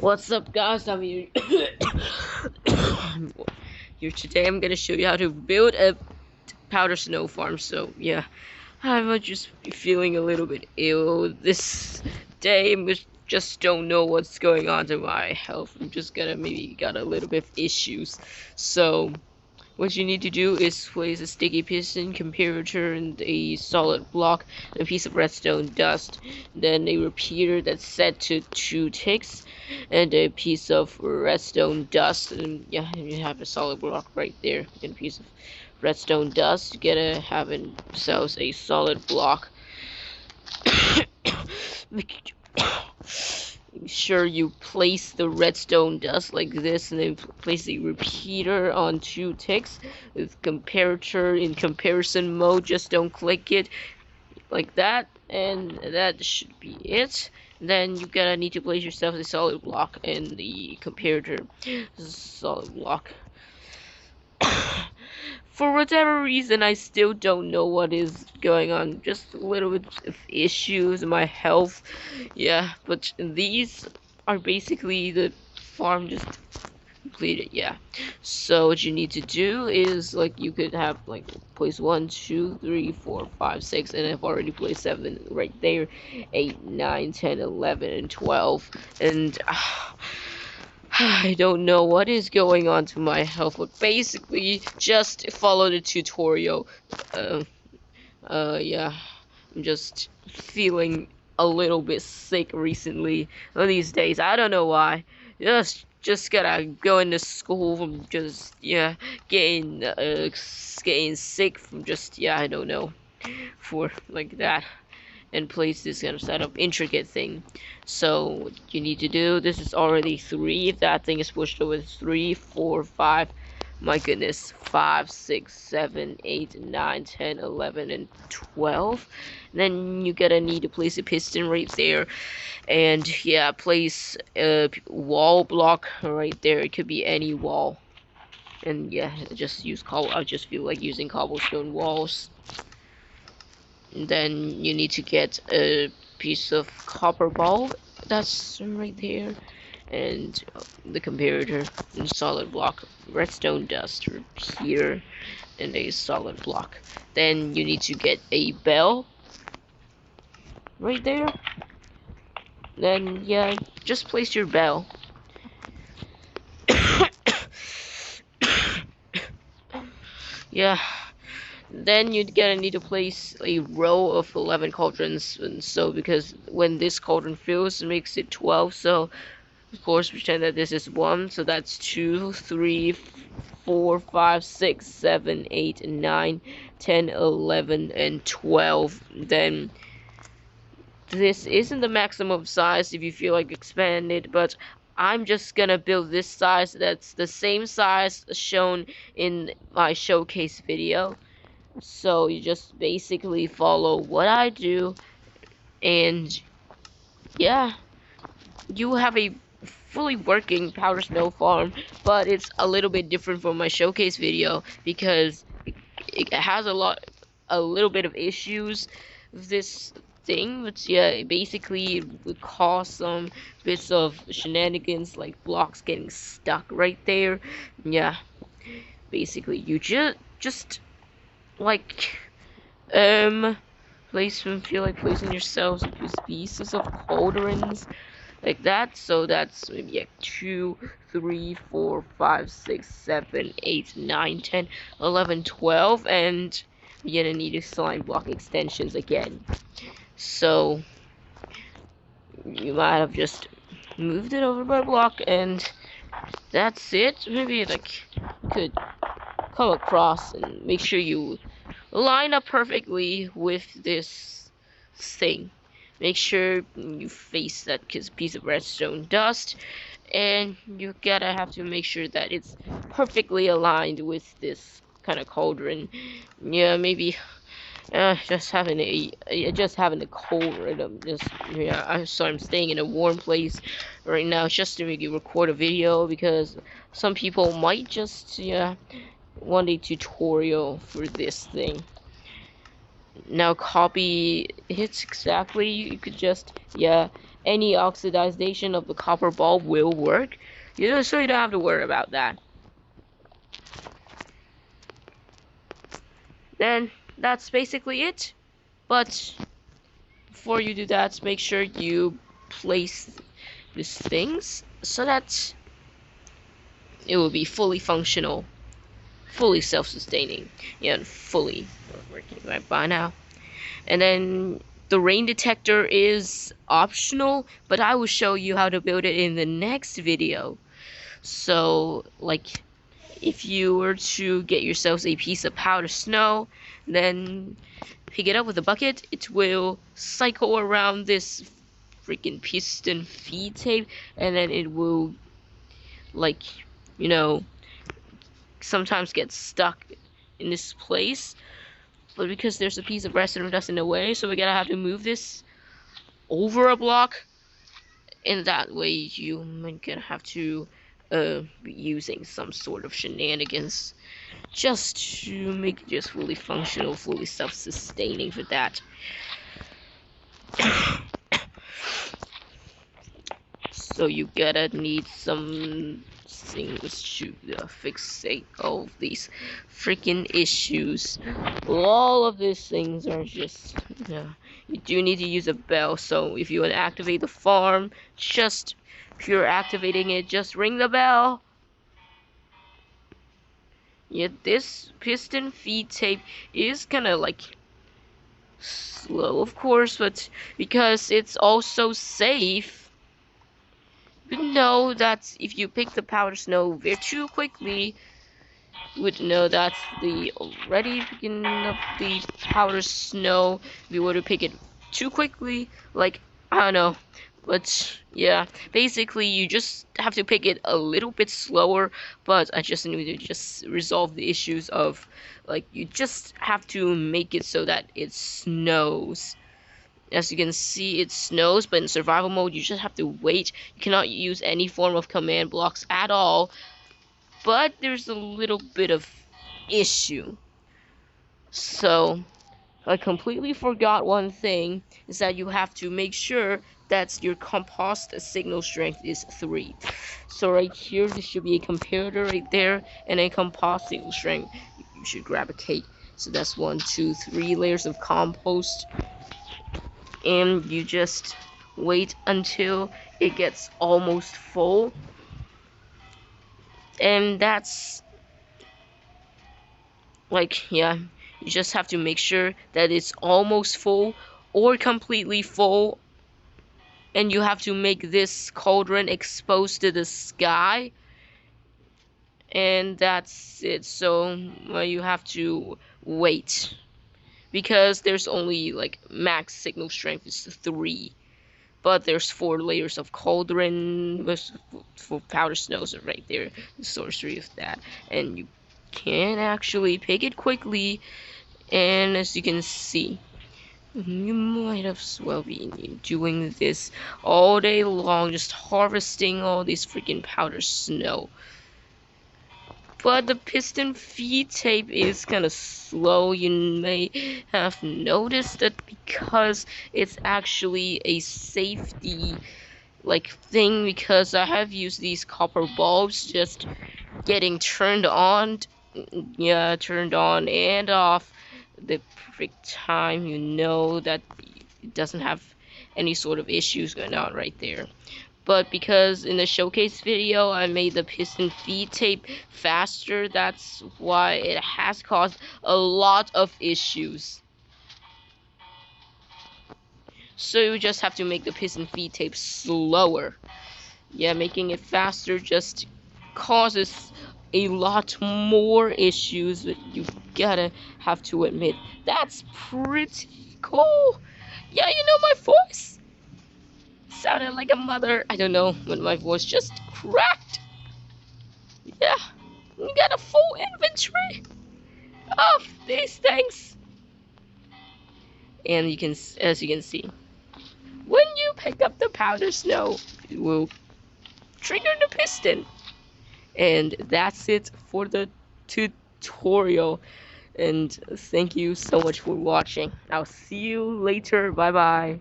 What's up, guys? I'm here. Here today. I'm gonna show you how to build a powder snow farm. So yeah, I'm just feeling a little bit ill this day. Just don't know what's going on to my health. I'm just gonna maybe got a little bit of issues. So what you need to do is place a sticky piston, comparator, and a solid block, and a piece of redstone dust, then a repeater that's set to 2 ticks, and a piece of redstone dust, and yeah, you have a solid block right there, and a piece of redstone dust. You gotta have themselves a solid block. Make sure you place the redstone dust like this, and then place the repeater on 2 ticks with comparator in comparison mode. Just don't click it like that, and that should be it. Then you gotta need to place yourself a solid block and the comparator solid block. For whatever reason, I still don't know what is going on. Just a little bit of issues in my health. Yeah, but these are basically the farm just completed. Yeah. So what you need to do is, like, you could have like place 1, 2, 3, 4, 5, 6, and I've already placed 7 right there. 8, 9, 10, 11, and 12, and I don't know what is going on to my health, but basically just follow the tutorial. Yeah, I'm just feeling a little bit sick recently. These days, I don't know why. Just gotta go into school from just, yeah, getting sick from just, yeah, I don't know, for like that. And place this kind of setup intricate thing. So what you need to do, this is already 3. If that thing is pushed over 3, 4, 5, my goodness, 5, 6, 7, 8, 9, 10, 11, and 12. And then you gotta need to place a piston right there, and yeah, place a wall block right there. It could be any wall, and yeah, just use I just feel like using cobblestone walls. And then you need to get a piece of copper bulb that's right there, and the comparator, and solid block, redstone dust here, and a solid block. Then you need to get a bell right there. Then yeah, just place your bell. Yeah. Then you're gonna need to place a row of 11 cauldrons, and so because when this cauldron fills, it makes it 12. So of course pretend that this is 1, so that's 2, 3, 4, 5, 6, 7, 8, 9, 10, 11, and 12. Then this isn't the maximum size if you feel like expand it, but I'm just gonna build this size. That's the same size shown in my showcase video. So you just basically follow what I do, and yeah, you have a fully working powder snow farm. But it's a little bit different from my showcase video because it has a little bit of issues with this thing. But yeah, basically it would cause some bits of shenanigans, like blocks getting stuck right there. Yeah, basically you just like feel like placing yourselves into pieces of cauldrons like that. So that's maybe like 2, 3, 4, 5, 6, 7, 8, 9, 10, 11, 12, and you're gonna need a slime block extensions again. So you might have just moved it over by block, and that's it. Maybe like you could come across and make sure you line up perfectly with this thing. Make sure you face that piece of redstone dust, and you gotta have to make sure that it's perfectly aligned with this kind of cauldron. Yeah, maybe just having a cold rhythm. I'm sorry, I'm staying in a warm place right now just to maybe record a video, because some people might just want a tutorial for this thing. Now copy it exactly. You could just any oxidization of the copper bulb will work. So you don't have to worry about that. Then that's basically it. But before you do that, make sure you place these things so that it will be fully functional, fully self-sustaining, and fully working right by now. And then the rain detector is optional, but I will show you how to build it in the next video. So, like, if you were to get yourselves a piece of powdered snow, then pick it up with a bucket, it will cycle around this freaking piston feed tape, and then it will, like, sometimes get stuck in this place. But because there's a piece of redstone dust in the way, so we're gonna have to move this over a block, and that way you might gonna have to be using some sort of shenanigans just to make it just fully functional, fully self-sustaining for that. So you gotta need some things to fixate all of these freaking issues. All of these things are just, you do need to use a bell. So if you want to activate the farm, just if you're activating it, just ring the bell. Yeah, this piston feed tape is kind of like slow, of course, but because it's also safe, you know that if you pick the powder snow very too quickly, you would know that's the already beginning of the powder snow. If you were to pick it too quickly, like, I don't know. But yeah, basically you just have to pick it a little bit slower, but I just need to just resolve the issues of, like, you just have to make it so that it snows. As you can see, it snows, but in survival mode you just have to wait. You cannot use any form of command blocks at all, but there's a little bit of issue. So I completely forgot one thing, is that you have to make sure that your compost signal strength is 3. So right here, there should be a comparator right there, and a compost signal strength. You should grab a cake. So that's 1, 2, 3 layers of compost. And you just wait until it gets almost full. And that's, like, yeah, you just have to make sure that it's almost full or completely full, and you have to make this cauldron exposed to the sky, and that's it. So you have to wait, because there's only, like, max signal strength is 3, but there's 4 layers of cauldron with powder snows are right there, the sorcery of that, and you can actually pick it quickly. And as you can see, you might as well be doing this all day long, just harvesting all these freaking powder snow. But the piston feed tape is kind of slow. You may have noticed that, because it's actually a safety, like, thing, because I have used these copper bulbs just getting turned on, turned on and off the perfect time. You know that it doesn't have any sort of issues going on right there. But because in the showcase video I made the piston feed tape faster, that's why it has caused a lot of issues. So you just have to make the piston feed tape slower. Yeah, making it faster just causes a lot more issues, but you gotta have to admit, that's pretty cool. Yeah, my voice sounded like a mother. I don't know, but my voice just cracked. Yeah, we got a full inventory of these things. And as you can see, when you pick up the powder snow, it will trigger the piston. And that's it for the tutorial. And thank you so much for watching. I'll see you later. Bye bye.